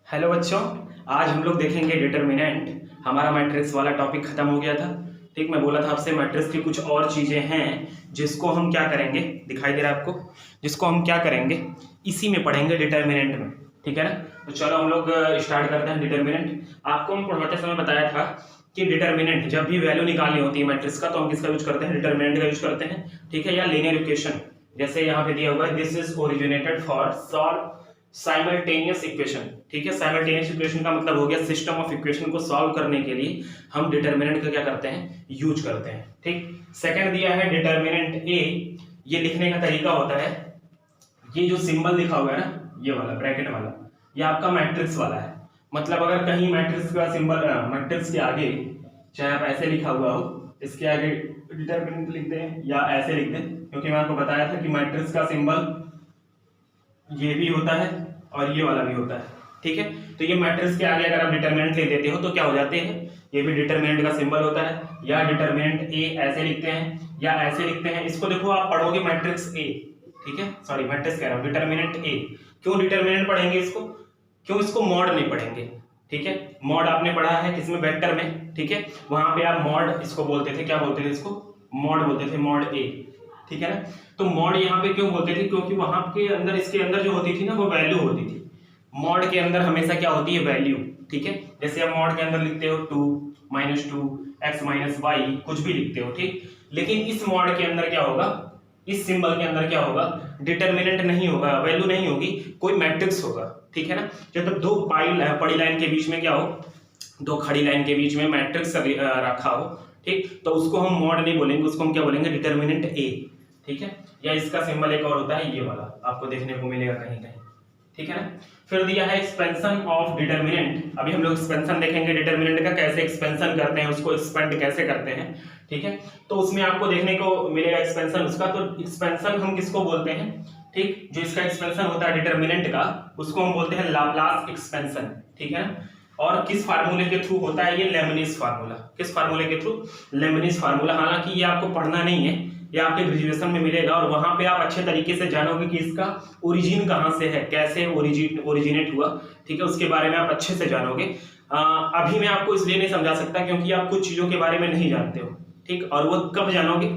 Hello बच्चों, आज हम लोग देखेंगे डिटर्मिनेंट। हमारा मैट्रिक्स वाला टॉपिक खत्म हो गया था। ठीक, मैं बोला था आपसे मैट्रिक्स की कुछ और चीजें हैं जिसको हम क्या करेंगे, दिखाई दे रहा है आपको, जिसको हम क्या करेंगे इसी में पढ़ेंगे डिटर्मिनेंट में। ठीक है ना। तो चलो हम लोग स्टार्ट करते हैं डिटर्मिनेंट। आपको हम पढ़ाते समय बताया था कि डिटर्मिनेंट जब भी वैल्यू निकालनी होती है मैट्रिक्स का तो हम किसका यूज करते हैं, डिटर्मिनेंट का यूज करते हैं। ठीक है, या लीनियर इक्वेशन जैसे यहाँ पे दिया हुआ है, this is originated for solve simultaneous equation. ठीक है, साइमल्टेनियस इक्वेशन का मतलब हो गया सिस्टम ऑफ इक्वेशन को सॉल्व करने के लिए हम डिटर्मिनेंट का क्या करते हैं, यूज करते हैं। ठीक, सेकंड दिया है डिटर्मिनेंट ए। ये लिखने का तरीका होता है, ये जो सिंबल लिखा हुआ है ना, ये वाला ब्रैकेट वाला, ये आपका मैट्रिक्स वाला है। मतलब अगर कहीं मैट्रिक्स का सिंबल मैट्रिक्स के आगे चाहे आप ऐसे लिखा हुआ हो, इसके आगे डिटर्मिनेंट लिख दें या ऐसे लिख दें, क्योंकि मैं आपको बताया था कि मैट्रिक्स का सिंबल ये भी होता है और ये वाला भी होता है। ठीक है, तो ये मैट्रिक्स के आगे अगर आप डिटरमिनेंट लिख देते हो तो क्या हो जाते हैं, ये भी डिटरमिनेंट का सिंबल होता है। या डिटरमिनेंट ए ऐसे लिखते हैं या ऐसे लिखते हैं। इसको देखो आप पढ़ोगे मैट्रिक्स ए, ठीक है, सॉरी मैट्रिक्स कह रहा हूं, डिटरमिनेंट ए। क्यों डिटरमिनेंट पढ़ेंगे इसको, क्यों इसको मॉड नहीं पढ़ेंगे। ठीक है, मॉड आपने पढ़ा है किसमें, वेक्टर में। ठीक है, वहां पे आप मॉड इसको बोलते थे, क्या बोलते थे इसको, मॉड बोलते थे, मॉड ए। ठीक है ना। तो मॉड यहाँ पे क्यों बोलते थे, क्योंकि वहां के अंदर इसके अंदर जो होती थी ना वो वैल्यू होती थी। मॉड के अंदर हमेशा क्या होती है, वैल्यू। ठीक है, जैसे आप मॉड के अंदर लिखते हो 2 -2 x -y कुछ भी लिखते हो। ठीक, लेकिन इस मॉड के अंदर क्या होगा, इस सिंबल के अंदर क्या होगा, डिटरमिनेंट नहीं होगा, वैल्यू नहीं होगी, कोई मैट्रिक्स होगा। ठीक है ना। जब दो पड़ी लाइन के बीच में क्या हो, दो खड़ी लाइन के बीच में मैट्रिक्स रखा हो, ठीक, तो उसको हम मॉड नहीं बोलेंगे, उसको हम क्या बोलेंगे, डिटरमिनेंट ए। ठीक है, या इसका सिंबल एक और होता है ये वाला, आपको देखने को मिलेगा कहीं कहीं। ठीक है ना। फिर दिया है एक्सपेंशन ऑफ डिटरमिनेंट। अभी हम लोग एक्सपेंशन देखेंगे डिटरमिनेंट का, कैसे एक्सपेंशन करते हैं, उसको एक्सपेंड कैसे करते हैं। ठीक है, तो उसमें आपको देखने को मिलेगा एक्सपेंशन उसका। तो एक्सपेंशन हम किसको बोलते हैं, ठीक, जो इसका एक्सपेंशन होता है डिटरमिनेंट का, उसको हम बोलते हैं लाप्लास एक्सपेंशन। ठीक है ना। और किस फार्मूले के थ्रू होता है ये, लेबनिज फार्मूला। किस फार्मूले के थ्रू, लेबनिज फार्मूला। हालांकि ये आपको पढ़ना नहीं है, ये आपके ग्रेजुएशन में मिलेगा और वहां पे आप अच्छे तरीके से जानोगे कि इसका ओरिजिन कहां से है, कैसे ओरिजिनेट हुआ। ठीक है, उसके बारे में आप अच्छे से जानोगे। अभी मैं आपको इसलिए नहीं समझा सकता क्योंकि आप कुछ चीजों के बारे में नहीं जानते हो। ठीक, और वो कब जानोगे,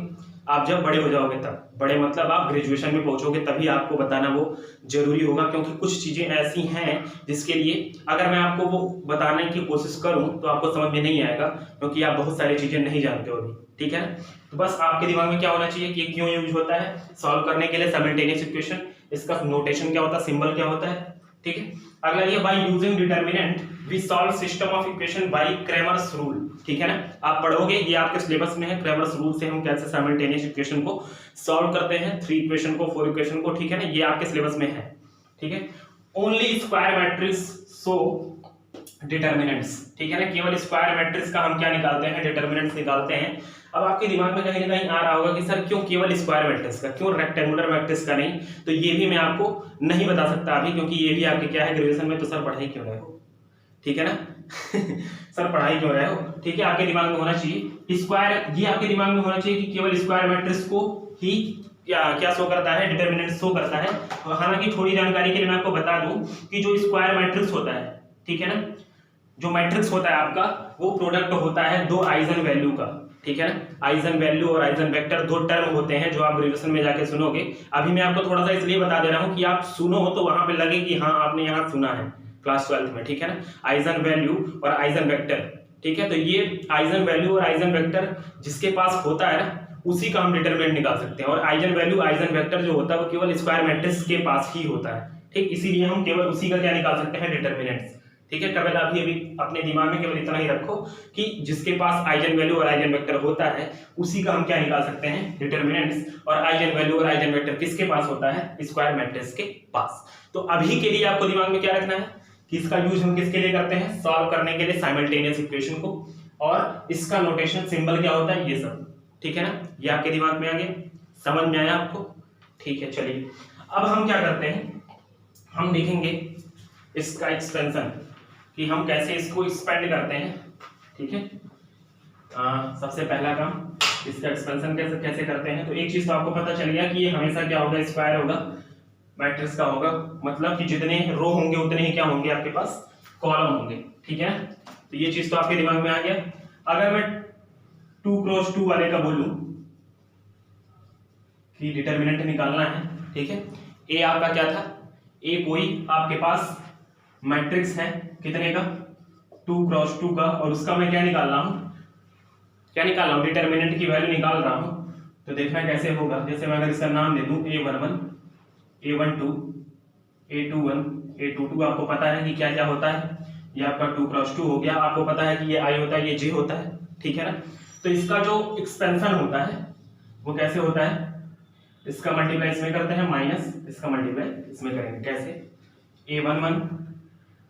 आप जब बड़े हो जाओगे तब। बड़े मतलब आप ग्रेजुएशन में पहुंचोगे तभी आपको बताना वो जरूरी होगा, क्योंकि कुछ चीजें ऐसी हैं जिसके लिए अगर मैं आपको वो बताने की कोशिश करूं तो आपको समझ में नहीं आएगा, क्योंकि आप बहुत सारी चीजें नहीं जानते हो अभी। ठीक है ना। तो बस आपके दिमाग में क्या होना चाहिए कि क्यों यूज होता है, सॉल्व करने के लिए साइमल्टेनियस इक्वेशन, इसका नोटेशन क्या होता है, सिंबल क्या होता है। ठीक है, अगला ये by using determinant we solve system of equation by Cramer's rule. ठीक है ना, आप पढ़ोगे, ये आपके सिलेबस में है, क्रैमर्स रूल से हम कैसे साइमल्टेनियस इक्वेशन को सॉल्व करते हैं, 3 इक्वेशन को, 4 इक्वेशन को। ठीक है ना, ये आपके सिलेबस में है। ठीक है, only square Matrix so determinants. ठीक है ना, केवल स्क्वायर मैट्रिक्स का हम क्या निकालते हैं, डिटरमिनेंट्स निकालते हैं। अब आपके दिमाग में कहीं ना कहीं आ रहा होगा कि सर क्यों केवल स्क्वायर मैट्रिक्स का, क्यों रेक्टेंगुलर मैट्रिक्स का नहीं। तो ये भी मैं आपको नहीं बता सकता अभी, क्योंकि ये भी आपके क्या है, ग्रेजुएशन में। तो सर पढ़ाई क्यों रहे हो, ठीक है ना सर पढ़ाई क्यों रहे हो। ठीक है, आपके दिमाग में होना चाहिए स्क्वायर, ये आपके दिमाग में होना चाहिए कि केवल स्क्वायर मैट्रिक्स को ही क्या शो करता है, डिटरमिनेंट शो करता है। हालांकि थोड़ी जानकारी के लिए मैं आपको बता दूं कि जो स्क्वायर मैट्रिक्स होता है, ठीक है ना, जो मैट्रिक्स होता है आपका, वो प्रोडक्ट होता है दो आइजन वैल्यू का। ठीक है ना, आइजन वैल्यू और आइजन वेक्टर दो टर्म होते हैं जो आप ग्रेजुएशन में जाके सुनोगे। अभी मैं आपको थोड़ा सा इसलिए बता दे रहा हूं कि आप सुनो तो वहां पे लगे कि हाँ आपने यहाँ सुना है क्लास 12 में। ठीक है ना, आइजन वैल्यू और आइजन वेक्टर। ठीक है, तो ये आइजन वैल्यू और आइजन वेक्टर जिसके पास होता है ना, उसी का हम डिटरमिनेंट निकाल सकते हैं। और आइजन वैल्यू आइजन वेक्टर जो होता है वो केवल स्क्वायर मैट्रिक्स के पास ही होता है। ठीक, इसीलिए हम केवल उसी का क्या निकाल सकते हैं, डिटरमिनेंट्स। ठीक है, केवल अभी अपने दिमाग में केवल इतना ही रखो कि जिसके पास आइजन वैल्यू और आइजन वेक्टर होता है उसी का हम क्या निकाल सकते हैं, डिटरमिनेंट्स। और आइजन वैल्यू और आइजन वेक्टर किसके पास होता है, स्क्वायर मैट्रिक्स के पास। तो अभी के लिए आपको दिमाग में क्या रखना है कि इसका यूज हम किसके लिए करते हैं, सॉल्व करने के लिए साइमल्टेनियस इक्वेशन को। और इसका नोटेशन सिंबल क्या होता है, ये सब। ठीक है ना, ये आपके दिमाग में आ गया, समझ में आया आपको। ठीक है, चलिए अब हम क्या करते हैं, हम देखेंगे इसका एक्सपेंशन कि हम कैसे इसको एक्सपेंड करते हैं। ठीक है, सबसे पहला काम इसका एक्सपेंशन कैसे करते हैं। तो एक चीज तो आपको पता चल गया कि ये हमेशा क्या होगा, स्क्वायर होगा, मैट्रिक्स का होगा। मतलब कि जितने रो होंगे उतने ही क्या होंगे आपके पास, कॉलम होंगे, ठीक है। तो ये चीज तो आपके दिमाग में आ गया। अगर मैं 2 क्रॉस 2 वाले का बोलूं कि डिटरमिनेंट निकालना है, ठीक है। ए आपका क्या था, ए कोई आपके पास मैट्रिक्स है कितने का, 2 क्रॉस 2 का, और उसका मैं क्या निकाल रहा हूं, डिटरमिनेंट की वैल्यू निकाल रहा हूं। तो देखना कैसे होगा, जैसे मैं अगर इसका नाम दे दूं A11 A12 A21 A22, आपको पता है कि क्या क्या होता है, ये आपका 2 क्रॉस 2 हो गया, आपको पता है कि ये I होता है, ये J होता है, ठीक है ना। तो इसका जो एक्सपेंशन होता है वो कैसे होता है, इसका मल्टीप्लाई इसमें करते हैं माइनस इसका मल्टीप्लाई इसमें करेंगे, कैसे A11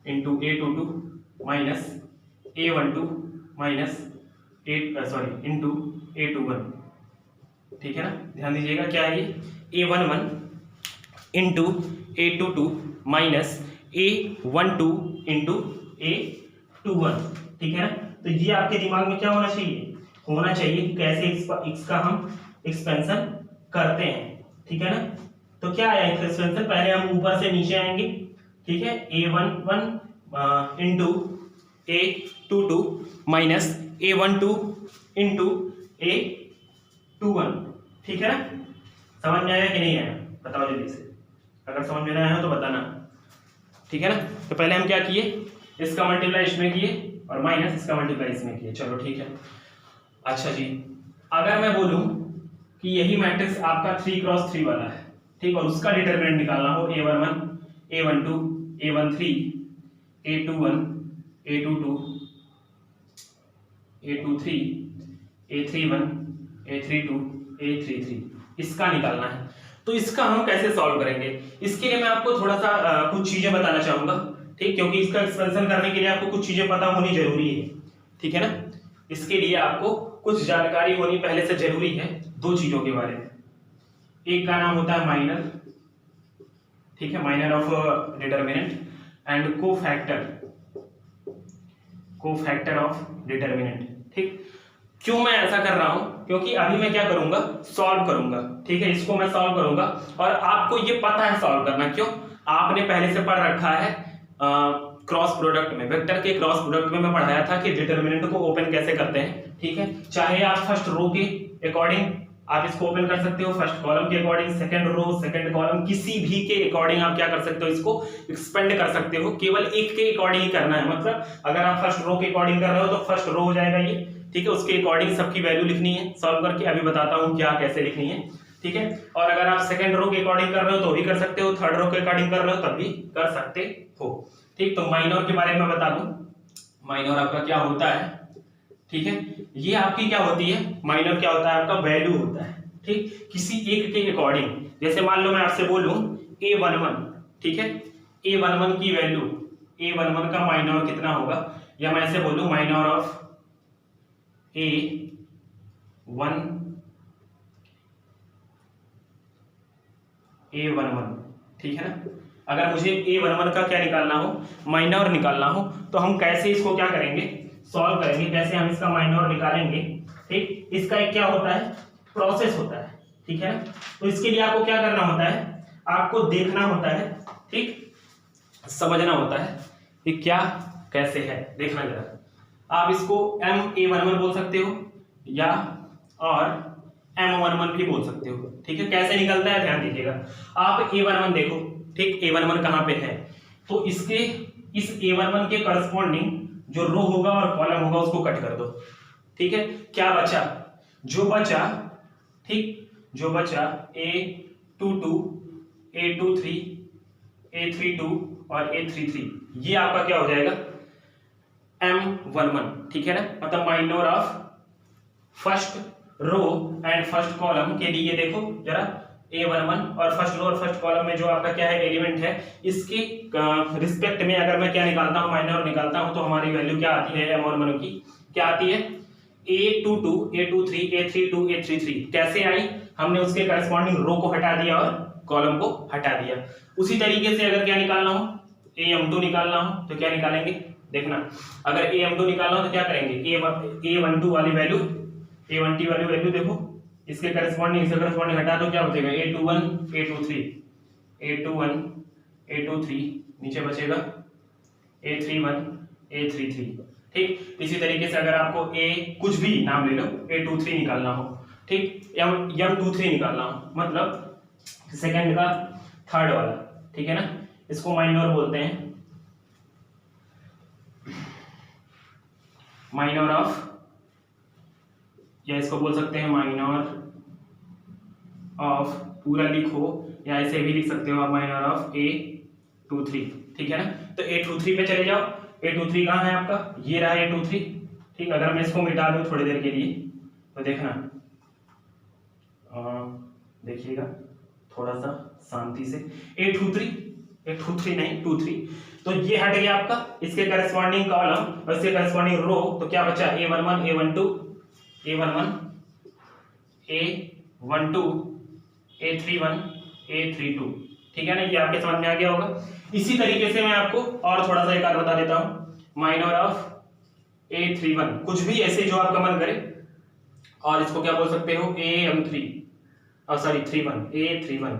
into A22 minus A12 minus into A21, ठीक है ना। ध्यान दीजिएगा क्या है ये, A11 into A22 minus A12 into A21, ठीक है ना। तो ये आपके दिमाग में क्या होना चाहिए कि कैसे इसका हम एक्सपेंशन करते हैं, ठीक है ना। तो क्या आया एक्सपेंशन, पहले हम ऊपर से नीचे आएंगे, ठीक है। A11 into A22 minus A12 into A21, ठीक है ना। समझ में आया कि नहीं आया, बताओ जल्दी से, अगर समझ में आया हो तो बताना, ठीक है ना। तो पहले हम क्या किए, इसका मल्टीप्लाई इसमें किए और माइनस इसका मल्टीप्लाई इसमें किए, चलो ठीक है। अच्छा जी, अगर मैं बोलूं कि यही मैट्रिक्स आपका 3 क्रॉस 3 वाला है, ठीक, और उसका डिटरमिनेंट निकालना हो A11 A12 A13 A21 A22 A23 A31 A32 A33, इसका निकालना है, तो इसका हम कैसे सॉल्व करेंगे। इसके लिए मैं आपको थोड़ा सा कुछ चीजें बताना चाहूंगा, ठीक, क्योंकि इसका एक्सपेंशन करने के लिए आपको कुछ चीजें पता होनी जरूरी है, ठीक है ना। इसके लिए आपको कुछ जानकारी होनी पहले से जरूरी है 2 चीजों के बारे में। एक का नाम होता है माइनर, ठीक है, minor of determinant, and cofactor of determinant, ठीक। क्यों मैं ऐसा कर रहा हूं, क्योंकि अभी मैं क्या करूंगा, सॉल्व करूंगा, ठीक है, इसको मैं सॉल्व करूंगा, और आपको ये पता है सॉल्व करना, क्यों, आपने पहले से पढ़ रखा है क्रॉस प्रोडक्ट में, वेक्टर के क्रॉस प्रोडक्ट में मैं पढ़ाया था कि डिटरमिनेंट को ओपन कैसे करते हैं, ठीक है। चाहे आप फर्स्ट रो के अकॉर्डिंग आप इसको ओपन कर सकते हो, फर्स्ट कॉलम के according, second row second column, किसी भी के अकॉर्डिंग आप क्या कर सकते हो, इसको एक्सपेंड कर सकते हो, केवल एक के अकॉर्डिंग ही करना है। मतलब अगर आप फर्स्ट रो के अकॉर्डिंग कर रहे हो तो फर्स्ट रो हो जाएगा ये, ठीक है, उसके अकॉर्डिंग सबकी वैल्यू लिखनी है सॉल्व करके, अभी बताता हूं क्या कैसे लिखनी है, ठीक है। और अगर आप सेकंड रो के अकॉर्डिंग कर रहे हो तो भी कर सकते हो, थर्ड रो के अकॉर्डिंग कर रहे हो तब भी कर सकते हो, ठीक। तो माइनर के बारे में बता दूं, माइनर आपका क्या होता है, ठीक है, ये आपकी क्या होती है, माइनर क्या होता है, आपका वैल्यू होता है, ठीक, किसी एक के अकॉर्डिंग। जैसे मान लो मैं आपसे बोलूं A11, ठीक है, A11 की वैल्यू, A11 का माइनर कितना होगा, या मैं ऐसे बोलूं माइनर ऑफ A11 ठीक है ना। अगर मुझे A11 का क्या निकालना हो, माइनर निकालना हो, तो हम कैसे इसको क्या करेंगे, सॉल्व करेंगे, कैसे हम इसका माइनर निकालेंगे, ठीक। इसका एक क्या होता है, प्रोसेस होता है, ठीक है ना। तो इसके लिए आपको क्या करना होता है, आपको देखना होता है, ठीक, समझना होता है कि क्या कैसे है, देखना जरा। आप इसको MA11 बोल सकते हो या और M11 भी बोल सकते हो, ठीक है। कैसे निकलता है ध्यान दीजिएगा, आप A11 देखो, ठीक, A11 कहां पे है, तो इसके इस A11 के करस्पॉन्डिंग जो रो होगा और कॉलम होगा उसको कट कर दो, ठीक है। क्या बचा, जो बचा, ठीक, जो बचा A22 A23 A32 और A33, ये आपका क्या हो जाएगा, M11, ठीक है ना। मतलब minor of first row and first column के लिए देखो जरा, A11 और फर्स्ट रो और फर्स्ट कॉलम में जो आपका क्या है एलिमेंट है, इसके रिस्पेक्ट में अगर मैं क्या निकालता हूं, माइनर निकालता हूं, तो हमारी वैल्यू क्या आती है M11 की, क्या आती है, A22 A23 A32 A33। कैसे आई, हमने उसके करस्पॉन्डिंग रो को हटा दिया और कॉलम को हटा दिया। उसी तरीके से अगर क्या निकालना हो, AM2 निकालना हो तो क्या निकालेंगे, देखना, अगर AM2 निकालना हो तो क्या करेंगे, A12 वाली वैल्यू, A12 वाली वैल्यू देखो, इसके करस्पॉन्डिंग इसके करस्पॉन्डिंग हटा दो, क्या बचेगा, A21 A23 नीचे बचेगा A31 A33। ठीक, इसी तरीके से अगर आपको A कुछ भी नाम ले लो, A23 निकालना हो, ठीक, M23 निकालना हो, मतलब सेकंड का थर्ड वाला, ठीक है ना, इसको माइनर बोलते हैं, माइनर ऑफ, या इसको बोल सकते हैं माइनर ऑफ, पूरा लिखो या ऐसे भी लिख सकते हो आप, माइनर ऑफ A23, ठीक है ना। तो A23 पे चले जाओ। A23 कहाँ है आपका, ये रहा A23। ठीक, अगर मैं इसको मिटा दूं थोड़ी देर के लिए तो देखना, देखिएगा थोड़ा सा शांति से, A23 नहीं 23, तो ये हट गया आपका, इसके करस्पॉन्डिंग कॉलम और इसके करस्पॉन्डिंग रो, तो क्या बचा A11 A12 A31 A32, ठीक है ना, ये आपके समझ में आ गया होगा। इसी तरीके से मैं आपको और थोड़ा सा एक और बता देता हूं, माइनर ऑफ A31, कुछ भी ऐसे जो आपका मन करे, और इसको क्या बोल सकते हो AM3, सॉरी 31 A31,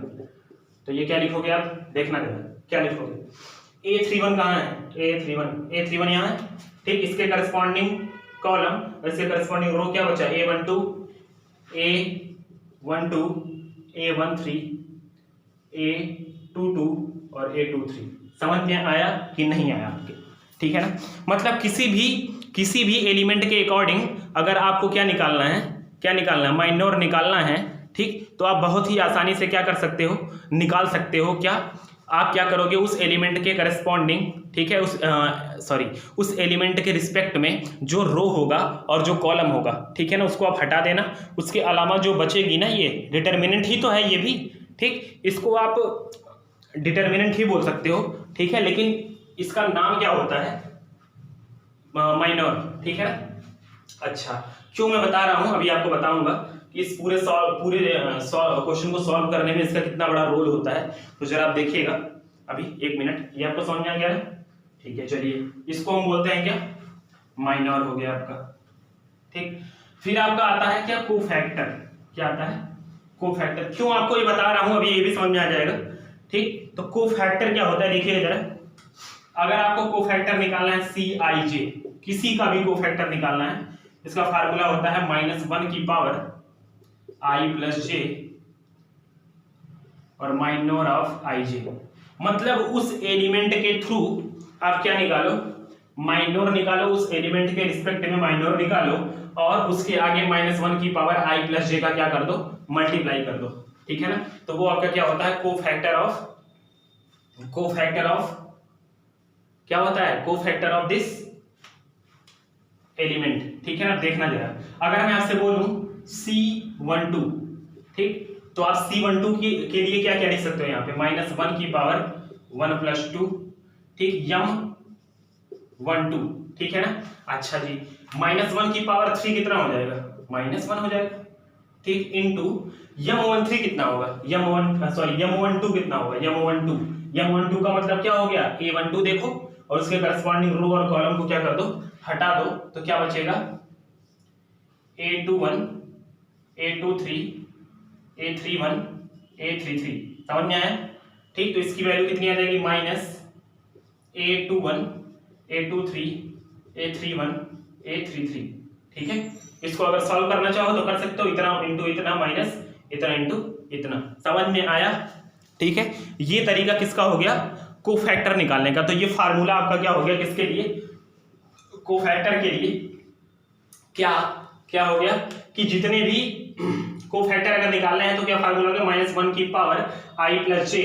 तो ये क्या लिखोगे आप, देखना जरा क्या लिखोगे, A31 कहाँ है, A31 यहाँ है, ठीक, इसके करस्पॉन्डिंग कॉलम और इसके करस्पॉन्डिंग रो क्या बचा, A12 A13 A22 और A23। समझ में आया कि नहीं आया आपके, ठीक है ना। मतलब किसी भी एलिमेंट के अकॉर्डिंग अगर आपको क्या निकालना है, माइनर निकालना है, ठीक, तो आप बहुत ही आसानी से क्या कर सकते हो, निकाल सकते हो। क्या आप क्या करोगे, उस एलिमेंट के करस्पॉन्डिंग, ठीक है, उस एलिमेंट के रिस्पेक्ट में जो रो होगा और जो कॉलम होगा, ठीक है ना, उसको आप हटा देना। उसके अलावा जो बचेगी ना, ये डिटर्मिनेंट ही तो है ये भी, ठीक, इसको आप डिटर्मिनेंट ही बोल सकते हो, ठीक है, लेकिन इसका नाम क्या होता है, माइनर, ठीक है ना। अच्छा, क्यों मैं बता रहा हूं, अभी आपको बताऊंगा कि इस पूरे क्वेश्चन को सॉल्व करने में इसका कितना बड़ा रोल होता है। तो जरा आप देखिएगा अभी, एक मिनट, ये आपको समझ में आ गया है, ठीक है। चलिए, इसको हम बोलते हैं क्या, माइनर हो गया आपका, ठीक। फिर आपका आता है क्या, कोफैक्टर। क्या आता है, कोफैक्टर। क्यों आपको ये बता रहा हूं, अभी ये भी समझ में आ जाएगा, ठीक। तो कोफैक्टर क्या होता है, देखिए जरा, अगर आपको कोफैक्टर निकालना है CIJ, किसी का भी कोफैक्टर निकालना है, इसका फार्मूला होता है -1 की पावर I प्लस J और माइनर ऑफ IJ। मतलब उस एलिमेंट के थ्रू आप क्या निकालो, माइनर निकालो, उस एलिमेंट के रिस्पेक्ट में माइनर निकालो, और उसके आगे -1 की पावर I प्लस J का क्या कर दो, मल्टीप्लाई कर दो, ठीक है ना। तो वो आपका क्या होता है, कोफैक्टर ऑफ क्या होता है, कोफैक्टर ऑफ दिस एलिमेंट, ठीक है ना। देखना जरा, अगर मैं आपसे बोलूं C12, ठीक, तो आप C12 के लिए क्या क्या लिख सकते हो, यहाँ पे -1 की पावर 1 + 2, ठीक, M12, ठीक है ना। अच्छा जी, -1 की पावर 3 कितना हो जाएगा, -1 हो जाएगा, ठीक, इनटू M13 कितना होगा, M12 कितना होगा, M12 का मतलब क्या हो गया, A12 देखो, और उसके करस्पॉन्डिंग रो और कॉलम को क्या कर दो, हटा दो, तो क्या बचेगा, A21 A23 A31 A33। समझ में आया, ठीक। तो इसकी वैल्यू कितनी आ जाएगी, -A21 A23 A31 A33, ठीक है। इसको अगर सॉल्व करना चाहो तो कर सकते हो, इतना इंटू इतना माइनस इतना इंटू इतना। समझ में आया, ठीक है। ये तरीका किसका हो गया, कोफैक्टर निकालने का। तो ये फार्मूला आपका क्या हो गया, किसके लिए, कोफैक्टर के लिए। क्या हो गया कि जितने भी कोफैक्टर अगर निकालने हैं तो क्या फार्मूला होगा, -1 की power I plus J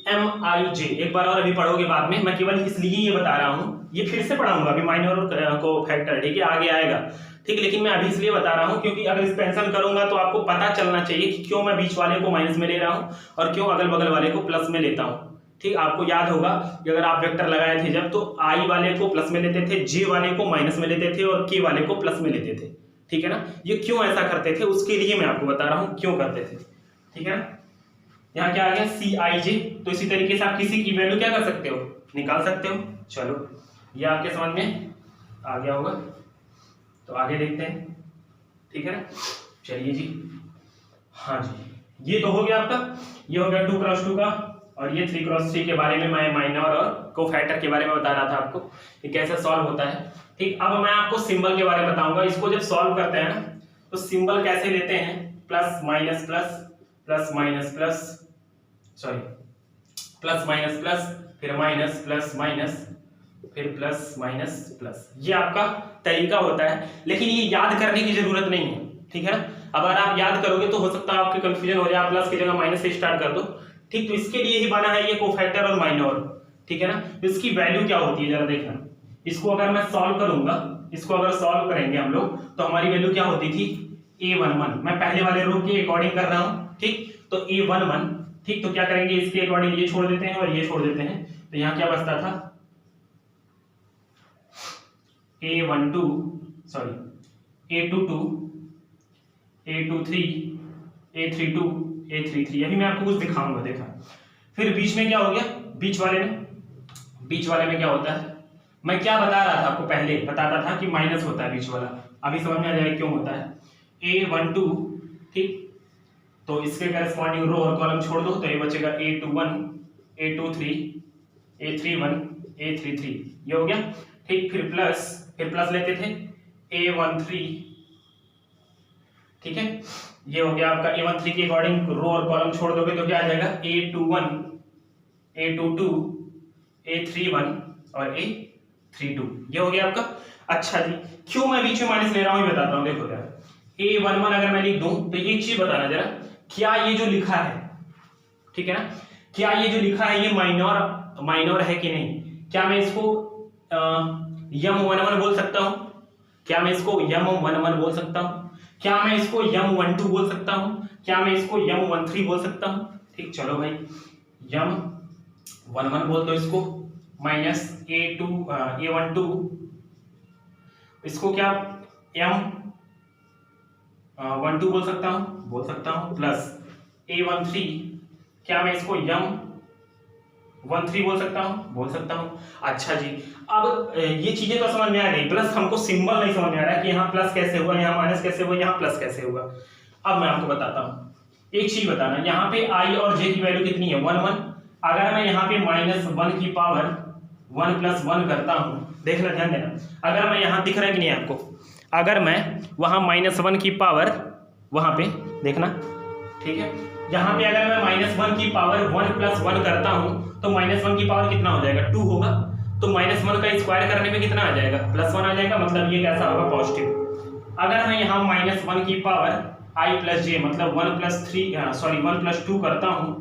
MIJ। एक बार और अभी पढ़ोगे बाद में, मैं केवल इसलिए ये बता रहा हूँ, ये फिर से पढ़ाऊंगा अभी माइनर कोफैक्टर, ठीक है, आगे आएगा, ठीक। लेकिन मैं अभी इसलिए बता रहा हूँ क्योंकि अगर एक्सपेंशन करूंगा तो आपको पता चलना चाहिए कि क्यों मैं बीच वाले को माइनस में ले रहा हूँ और क्यों अगल बगल वाले को प्लस में लेता हूँ, ठीक। आपको याद होगा कि अगर आप वेक्टर लगाए थे जब, तो I वाले को प्लस में लेते थे, J वाले को माइनस में लेते थे और K वाले को प्लस में लेते थे, ठीक है ना। ये क्यों ऐसा करते थे, उसके लिए मैं आपको बता रहा हूँ क्यों करते थे, ठीक है ना। यहाँ क्या आ गया, CIJ। तो इसी तरीके से आप किसी की वैल्यू क्या कर सकते हो, निकाल सकते हो। चलो, ये आपके समझ में आ गया होगा, तो आगे देखते हैं, ठीक है ना। चलिए जी, हाँ जी, ये तो हो गया आपका, ये हो गया 2 × 2 का, और ये 3 × 3 के बारे में मैं माइनर और कोफैक्टर के बारे में बता रहा था आपको कि कैसे सॉल्व होता है। ठीक, अब मैं आपको सिंबल के बारे में बताऊंगा। इसको जब सॉल्व करते हैं ना तो सिंबल कैसे लेते हैं, plus minus plus, plus minus plus, sorry plus minus plus, फिर माइनस प्लस माइनस, फिर प्लस माइनस प्लस। ये आपका तरीका होता है, लेकिन ये याद करने की जरूरत नहीं है, ठीक है ना। अगर आप याद करोगे तो हो सकता है आपके कंफ्यूजन हो जाए, आप प्लस की जगह माइनस से स्टार्ट कर दो। ठीक, तो इसके लिए ही बना है ये कोफैक्टर और माइनर, ठीक है ना। तो इसकी वैल्यू क्या होती है जरा देखना। इसको अगर मैं सॉल्व करूंगा, इसको अगर सॉल्व करेंगे हम लोग तो हमारी वैल्यू क्या होती थी, a11। मैं पहले वाले रो के अकॉर्डिंग कर रहा हूं, ठीक, तो a11। ठीक, तो क्या करेंगे, इसके अकॉर्डिंग ये छोड़ देते हैं और ये छोड़ देते हैं, तो यहां क्या बचता था, a12, sorry a22, a23, a32, a33। अभी मैं आपको कुछ दिखाऊंगा, देखा। फिर बीच में क्या हो गया, बीच वाले में क्या होता है, मैं क्या बता रहा था आपको, पहले बताता था कि माइनस होता है बीच वाला। अभी समझ में आ जाएगा क्यों होता है। a12, ठीक, तो इसके करस्पॉन्डिंग रो और कॉलम छोड़ दो तो ये बचेगा a21, a23, a31, a33, ये हो गया। ठीक, फिर प्लस लेते थे a13, ठीक है, ये हो गया आपका a13 के अकॉर्डिंग रो और कॉलम छोड़ दोगे तो क्या आ जाएगा, a21, a22, a31 और a32, ये हो गया आपका। अच्छा जी, क्यों मैं बीच में माइनस ले रहा हूं ये बताता हूं, देखो जरा। a11 अगर मैं लिख दूं तो एक चीज बताना जरा, क्या ये जो लिखा है, ठीक है ना, क्या ये जो लिखा है ये माइनर है कि नहीं। क्या मैं इसको m11 बोल सकता हूं, क्या मैं इसको m11 बोल सकता हूं, क्या मैं इसको m12 बोल सकता हूं, क्या मैं इसको m13 बोल सकता हूं। ठीक, चलो भाई, m11 बोल दो इसको, माइनस a12, इसको क्या m12 बोल सकता हूं, प्लस a13, क्या मैं इसको m13 बोल सकता हूं। अच्छा जी, अब ये चीजें तो समझ में आ गई, प्लस हमको सिंबल नहीं समझ में आ रहा है कि यहाँ प्लस कैसे हुआ, यहाँ माइनस कैसे हुआ, यहाँ प्लस कैसे हुआ। अब मैं आपको बताता हूँ, एक चीज बताना, यहाँ पे i और j की वैल्यू कितनी है, 1 1। अगर मैं यहाँ पे -1 की पावर 1 + 1 करता हूँ, देखना, ध्यान देना, अगर मैं यहाँ दिख रहा है कि नहीं आपको, अगर मैं वहां -1 की पावर, वहां पे देखना, ठीक है, यहाँ पे अगर मैं -1 की पावर 1 + 1 करता हूं तो -1 की पावर कितना हो जाएगा, 2 होगा। तो -1 का स्क्वायर करने पे कितना आ जाएगा, +1 आ जाएगा, मतलब ये कैसा होगा, पॉजिटिव। अगर मैं यहाँ -1 की पावर i + j मतलब 1 + 2 करता हूं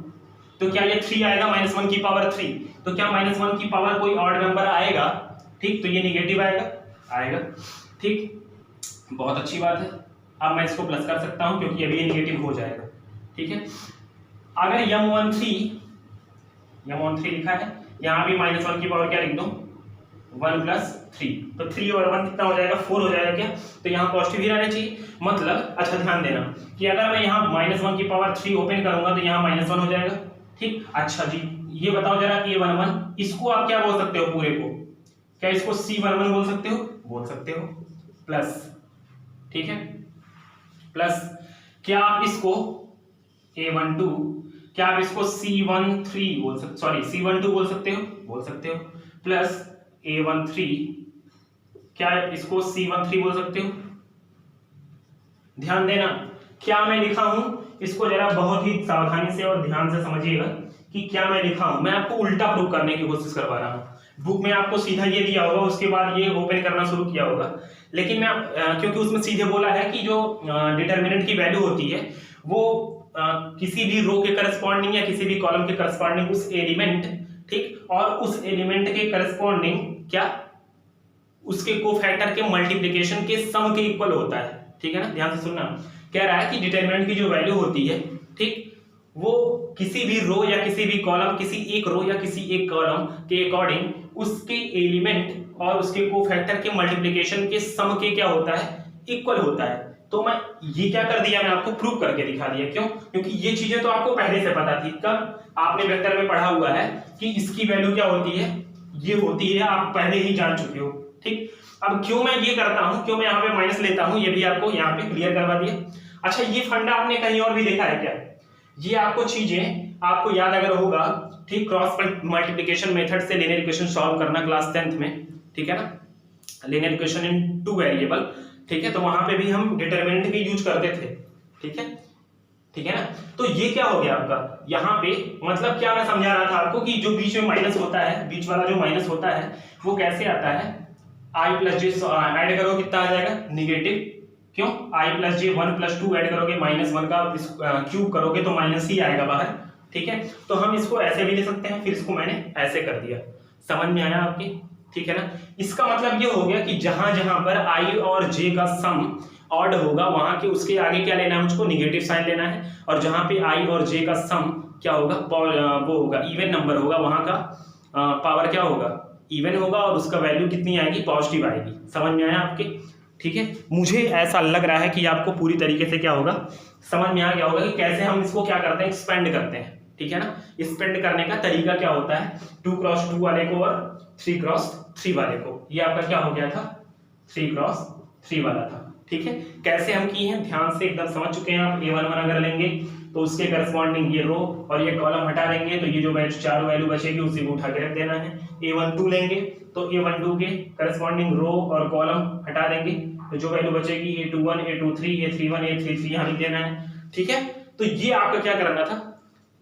तो क्या ये 3 आएगा, -1 की पावर 3। तो क्या -1 की पावर कोई ऑड नंबर आएगा, ठीक, तो ये निगेटिव आएगा। ठीक, बहुत अच्छी बात है। अब मैं इसको प्लस कर सकता हूं क्योंकि अभी ये निगेटिव हो जाएगा, ठीक है। अगर m13 लिखा है, यहाँ भी -1 की पावर क्या लिख दो, 1 + 3, तो 3 और 1 कितना हो जाएगा, 4 हो जाएगा क्या, तो यहाँ पॉजिटिव ही रहना चाहिए। मतलब अच्छा ध्यान देना कि अगर मैं यहाँ -1 की पावर 3 ओपन करूंगा तो यहाँ -1 हो जाएगा। ठीक, अच्छा जी, ये बताओ जरा कि a11 इसको आप क्या बोल सकते हो, पूरे को क्या इसको c11 बोल सकते हो, प्लस, ठीक है, प्लस क्या आप इसको a12, क्या आप इसको c12 बोल सकते हो, प्लस a13, क्या इसको c13 बोल सकते हो। ध्यान देना, क्या मैं लिखा हूं इसको जरा बहुत ही सावधानी से और ध्यान से समझिएगा कि क्या मैं लिखा हूं। मैं आपको उल्टा प्रूव करने की कोशिश करवा रहा हूं। बुक में आपको सीधा ये दिया होगा, उसके बाद ये ओपन करना शुरू किया होगा, लेकिन मैं क्योंकि उसमें सीधे बोला है कि जो डिटर्मिनेंट की वैल्यू होती है वो किसी भी रो के करस्पॉन्डिंग या किसी भी कॉलम के करस्पॉन्डिंग उस एलिमेंट, ठीक, और उस एलिमेंट के करस्पॉन्डिंग क्या, उसके कोफैक्टर के मल्टीप्लिकेशन के सम के इक्वल होता है, ठीक है ना। ध्यान से सुनना, कह रहा है कि डिटरमिनेंट की जो वैल्यू होती है, ठीक, वो किसी भी रो या किसी भी कॉलम, किसी एक रो या किसी एक कॉलम के अकॉर्डिंग उसके एलिमेंट और उसके कोफैक्टर के मल्टीप्लिकेशन के सम के क्या होता है, इक्वल होता है। तो मैं ये क्या कर दिया, मैं आपको प्रूव करके दिखा दिया। क्यों, क्योंकि ये चीजें तो आपको पहले से पता थी, कब आपने वेक्टर में पढ़ा हुआ है कि इसकी वैल्यू क्या होती है, ये होती है, आप पहले ही जान चुके हो। ठीक, अब क्यों मैं ये करता हूं, क्यों मैं यहाँ पे माइनस लेता हूं, ये भी आपको यहाँ पे क्लियर करवा दिया। अच्छा, ये फंडा आपने कहीं और भी देखा है क्या, ये आपको चीजें आपको याद अगर होगा ठीक, क्रॉस मल्टीप्लिकेशन मेथड से लीनियर इक्वेशन सॉल्व करना क्लास 10th में, ठीक है ना, लीनियर इक्वेशन इन 2 वेरिएबल, ठीक है, तो वहां पे भी हम डिटरमिनेंट भी यूज करते थे, ठीक है, ठीक है ना। तो ये क्या हो गया आपका, यहाँ पे मतलब क्या मैं समझा रहा था आपको कि जो बीच में माइनस होता है, बीच वाला जो माइनस होता है वो कैसे आता है, आई प्लस जे ऐड करो कितना आ जाएगा, निगेटिव, क्यों, आई प्लस जे 1 प्लस 2 ऐड करोगे -1 का क्यूब करोगे तो माइनस ही आएगा बाहर, ठीक है। तो हम इसको ऐसे भी ले सकते हैं, फिर इसको मैंने ऐसे कर दिया, समझ में आया आपकी, ठीक है ना। इसका मतलब ये हो गया कि जहां जहां पर आई और जे का सम ऑड होगा वहां के उसके आगे क्या लेना है, मुझको निगेटिव साइन लेना है, और जहां पे आई और जे का सम क्या होगा, वो होगा इवन नंबर होगा, वहां का पावर क्या होगा, इवन होगा, और उसका वैल्यू कितनी आएगी, पॉजिटिव आएगी, समझ में आया आपके, ठीक है। मुझे ऐसा लग रहा है कि आपको पूरी तरीके से क्या होगा, समझ में आ गया होगा कि कैसे हम इसको क्या करते हैं, एक्सपेंड करते हैं, ठीक है ना। एक्सपेंड करने का तरीका क्या होता है, 2x2 वाले को और 3x3 वाले को, ये आपका क्या हो गया था, 3x3 वाला था, ठीक है। कैसे हम किए हैं ध्यान से एकदम समझ चुके हैं आप। a11 अगर लेंगे तो उसके करस्पॉन्डिंग ये रो और ये कॉलम हटा देंगे, तो ये जो चार वैल्यू बचेगी उसी को उठा के रख देना है। a12 लेंगे तो a12 के करस्पॉन्डिंग रो और कॉलम हटा देंगे, तो जो वैल्यू बचेगी a21 a23 a31 a33 यहाँ लिख देना है, ठीक है। तो ये आपका क्या करना था,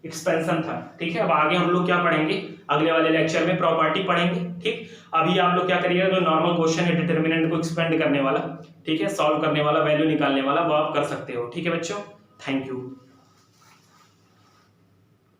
एक्सपेंशन था, ठीक है। अब आगे हम लोग क्या पढ़ेंगे, अगले वाले लेक्चर में प्रॉपर्टी पढ़ेंगे, ठीक। अभी आप लोग क्या करिएगा, जो नॉर्मल क्वेश्चन है डिटरमिनेंट को एक्सपेंड करने वाला, ठीक है, सॉल्व करने वाला, वैल्यू निकालने वाला, वो आप कर सकते हो, ठीक है बच्चों। Thank you.